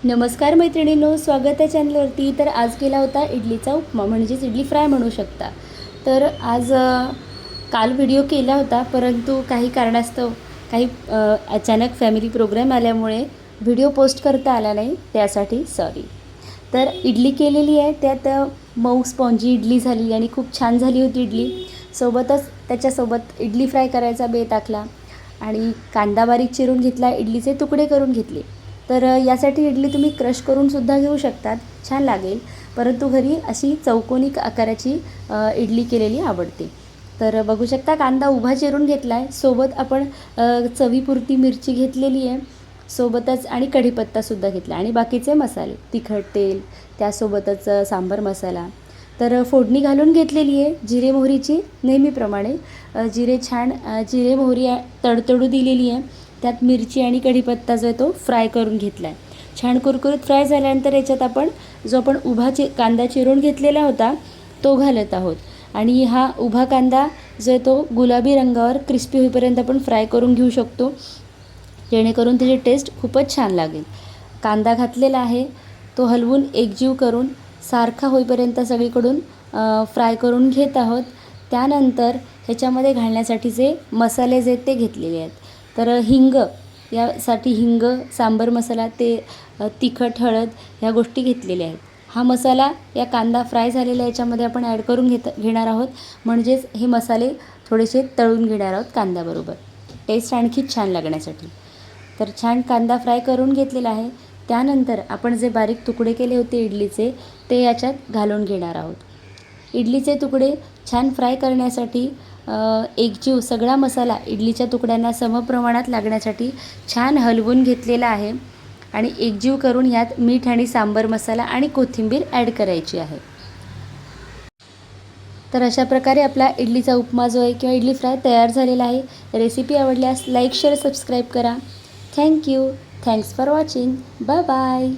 नमस्कार मैत्रिणींनो, स्वागत आहे चॅनलवरती. तर आज केला होता इडलीचा उपमा, म्हणजेच इडली फ्राय म्हणू शकता. तर आज काल व्हिडिओ केला होता, परंतु काही कारणास्तव अचानक फॅमिली प्रोग्राम आल्यामुळे व्हिडिओ पोस्ट करता आला नाही, त्यासाठी सॉरी. तर इडली केलेली आहे, त्यात मऊ स्पॉन्जी इडली झाली आणि खूप छान झाली होती इडली. त्याच्यासोबत इडली फ्राय करायचा बेत टाकला आणि कांदा बारीक चिरून घेतला, इडलीचे तुकडे करून घेतले. तर यासाठी इडली तुम्ही क्रश करूनसुद्धा घेऊ शकतात, छान लागेल. परंतु घरी अशी चौकोनी आकाराची इडली केलेली आवडते. तर बघू शकता कांदा उभा चिरून घेतला आहे, सोबत आपण चवीपुरती मिरची घेतलेली आहे, सोबतच आणि कढीपत्तासुद्धा घेतला आणि बाकीचे मसाले, तिखट, तेल, त्यासोबतच सांबार मसाला. तर फोडणी घालून घेतलेली आहे जिरे मोहरीची नेहमीप्रमाणे. जिरे मोहरी तडतडू दिलेली आहे, त्यात मिरची आणि कढीपत्ता जो आहे तो फ्राय करून घेतला आहे. छान कुरकुरीत फ्राय झाल्यानंतर याच्यात आपण उभा कांदा चिरून घेतलेला होता तो घालत आहोत आणि हा उभा कांदा जो आहे तो गुलाबी रंगावर क्रिस्पी होईपर्यंत आपण फ्राय करून घेऊ शकतो, जेणेकरून त्याची टेस्ट खूपच छान लागेल. कांदा घातलेला आहे, तो हलवून एकजीव करून सारखा होईपर्यंत सगळीकडून फ्राय करून घेत आहोत. त्यानंतर ह्याच्यामध्ये घालण्यासाठीचे मसाले जे ते घेतलेले आहेत. तर हिंग, सांबर मसाला, तिखट, हळद ह्या गोष्टी घेतलेल्या आहेत. हा मसाला या कांदा फ्राय झालेला याच्यामध्ये आपण ॲड करून घेणार आहोत, म्हणजेच हे मसाले थोडेसे तळून घेणार आहोत कांद्याबरोबर, टेस्ट आणखी छान लागण्यासाठी. तर छान कांदा फ्राय करून घेतलेला आहे. त्यानंतर आपण जे बारीक तुकडे केले होते इडलीचे, ते याच्यात घालून घेणार आहोत. इडलीचे तुकडे छान फ्राय करण्यासाठी एकजीव सगळा मसाला इडलीच्या तुकड्यांना समप्रमाणात लागण्यासाठी छान हलवून घेतलेला आहे आणि एकजीव करून यात मीठ आणि सांबर मसाला आणि कोथिंबीर ॲड करायची आहे. तर अशा प्रकारे आपला इडलीचा उपमा जो आहे किंवा इडली फ्राय तयार झालेला आहे. रेसिपी आवडल्यास लाईक, शेअर, सबस्क्राईब करा. Thank you. Thanks for watching. Bye bye.